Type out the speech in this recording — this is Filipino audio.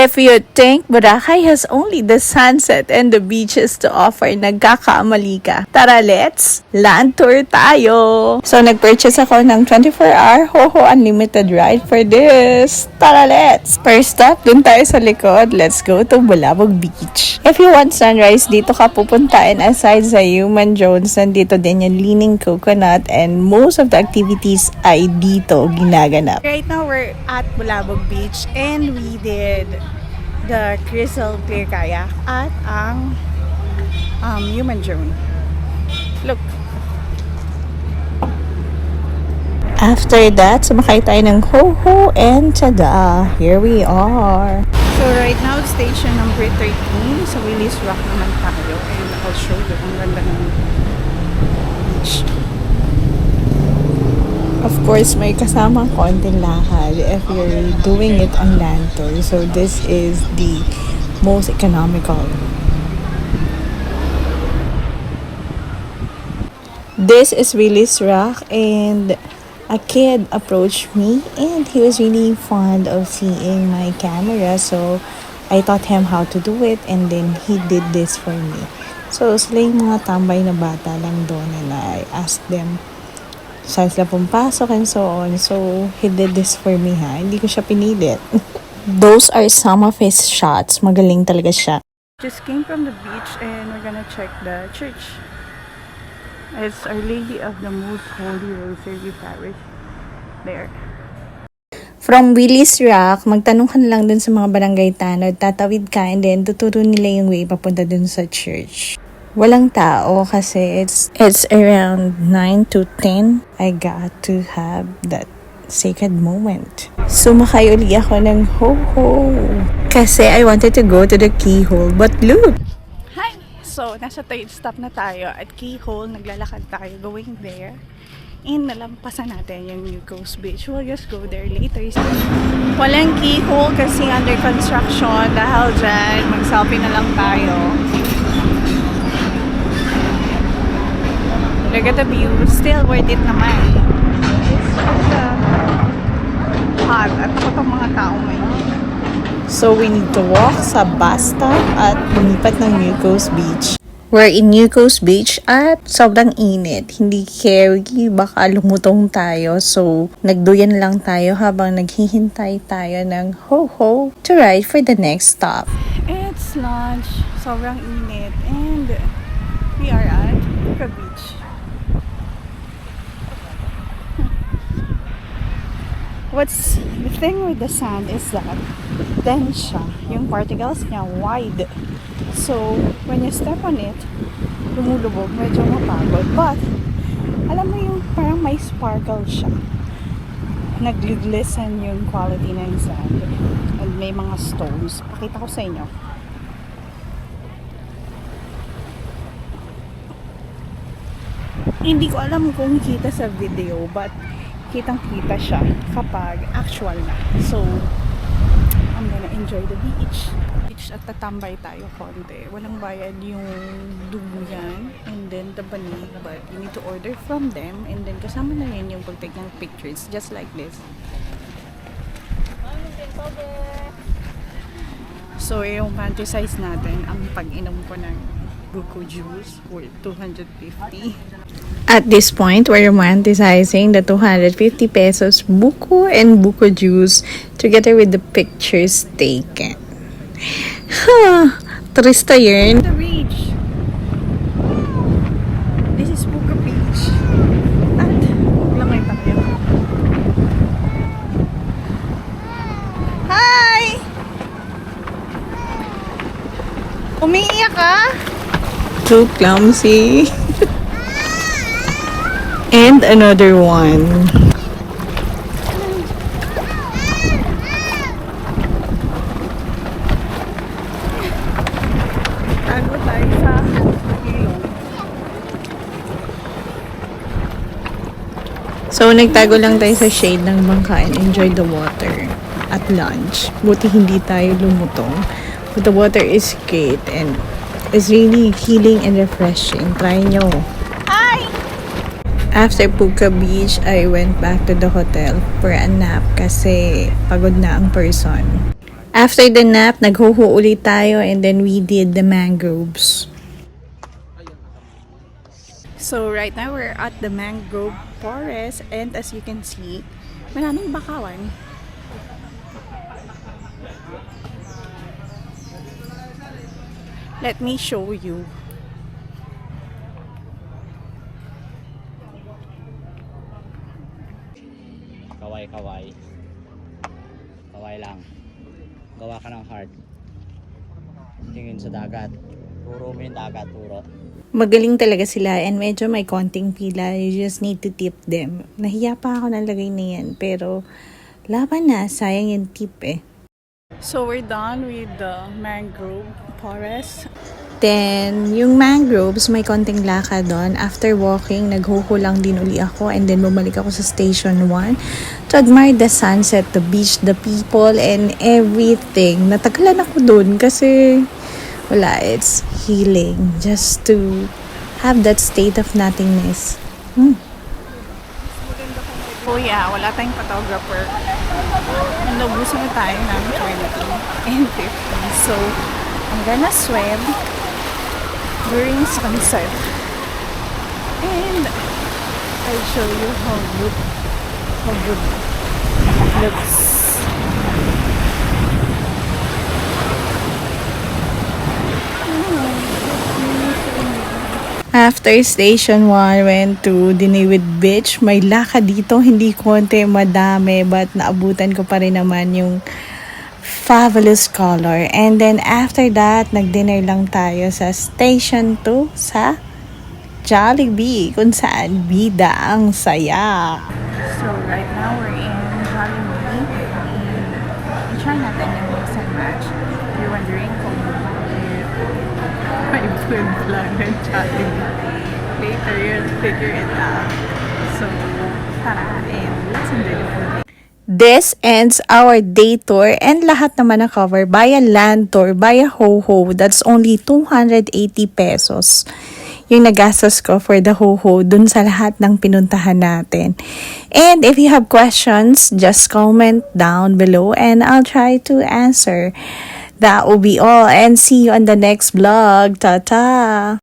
If you think Boracay has only the sunset and the beaches to offer, nagkakamali ka. Tara, let's land tour tayo! So, nag-purchase ako ng 24-hour Hoho Unlimited ride for this. Tara, let's! First stop, dun tayo sa likod. Let's go to Bulabog Beach. If you want sunrise, dito ka pupuntain. Aside sa Human Jones, nandito din yung Leaning Coconut and most of the activities ay dito ginaganap. Right now, we're at Bulabog Beach and we did the Crystal Clear Kayak at ang Human Drone. Look. After that, sumakay tayo ng Hoho and tada! Here we are. So right now, station number 13. Sa Willis Rock naman tayo. And I'll show you ang ganda ng beach. Of course, may kasamang konting lakad if you're doing it on land tour. So this is the most economical. This is Willis Rock and a kid approached me and he was really fond of seeing my camera. So I taught him how to do it and then he did this for me. So sila yung mga tambay na bata lang doon and I asked them saan sila pumpasok and so on. So, he did this for me ha. Hindi ko siya pinilit. Those are some of his shots. Magaling talaga siya. Just came from the beach and we're gonna check the church. It's Our Lady of the Most Holy Rosary Parish. There. From Willis Rock, magtanong ka na lang dun sa mga barangay tanod. Tatawid ka and then tuturo nila yung way papunta dun sa church. Walang tao kasi it's around 9 to 10. I got to have that sacred moment. Sumakay uli ako ng Hoho kasi I wanted to go to the keyhole. But look! Hi! So, nasa third stop na tayo at keyhole. Naglalakad tayo going there. And nalampasan natin yung New Coast Beach. We'll just go there later. Walang keyhole kasi under construction. Dahil dyan, mag-selfie na lang tayo. Look at the view. Still worth it naman. It's hot at takot ang mga tao ngayon. So we need to walk sa bus stop at lumipat ng New Coast Beach. We're in New Coast Beach at sobrang init. Hindi carry, baka lumutong tayo. So nagduyan lang tayo habang naghihintay tayo ng Hoho to ride for the next stop. It's lunch. Sobrang init. And we are at Puka Beach. What's the thing with the sand is that dense siya. Yung particles niya wide. So, when you step on it, lumulubog, medyo mapagod. But, alam mo yung parang may sparkle siya. Nag-glisten yung quality ng sand. And may mga stones. Pakita ko sa inyo. Hindi ko alam kung kita sa video, but kitang-kita siya kapag actual na. So, I'm gonna enjoy the beach. Beach at tatambay tayo konti. Walang bayad yung duguyan and then the banig, but you need to order from them and then kasama na yun yung pag-take ng pictures just like this. So, yung fantasize natin ang pag-inom ko ng buko juice worth 250. At this point, we're romanticizing the 250 pesos buko and buko juice together with the pictures taken. Turista yun. The beach. This is Puka Beach. At lamay tayo. Hi! Umiiyak ka? So clumsy. And another one. Tago tayo sa ilong. So, nagtago lang tayo sa shade ng bangka and enjoy the water at lunch. Buti hindi tayo lumutong. But the water is great and it's really healing and refreshing. Try nyo. After Puka Beach, I went back to the hotel for a nap kasi pagod na ang person. After the nap, naghuhu ulit tayo and then we did the mangroves. So right now we're at the mangrove forest and as you can see, maraming bakawan. Let me show you. Kaway. Kaway lang. Gawa ka ng heart. Tingin sa dagat. Turo mo yung dagat, turo. Magaling talaga sila and medyo may konting pila. You just need to tip them. Nahiya pa ako nalagay na yan pero laban na. Sayang yung tip eh. So we're done with the mangrove forest. Then, yung mangroves, may konting laka doon. After walking, naghuhulang din uli ako and then bumalik ako sa Station 1 to admire the sunset, the beach, the people, and everything. Natagalan ako doon kasi wala, it's healing just to have that state of nothingness. Kuya, wala tayong photographer. Naubusan na tayo ng 20 and 50. So, I'm gonna swim during sunset. And I'll show you how good it looks. After Station 1, went to Diniwid Beach. May lakad dito, hindi konti, madami, but naabutan ko pa rin naman yung fabulous color. And then after that, nag-dinner lang tayo sa Station 2 sa Jollibee, kung saan bida ang saya. So right now we're in Jollibee and try natin yung mix and match. If you're wondering kung may food lang ng Jollibee, later you'll figure it out. So tara and let's enjoy the food. This ends our day tour and lahat naman na-cover by a land tour, by a ho-ho. That's only 280 pesos. Yung nagastos ko for the ho-ho dun sa lahat ng pinuntahan natin. And if you have questions, just comment down below and I'll try to answer. That will be all and see you on the next vlog. Ta-ta!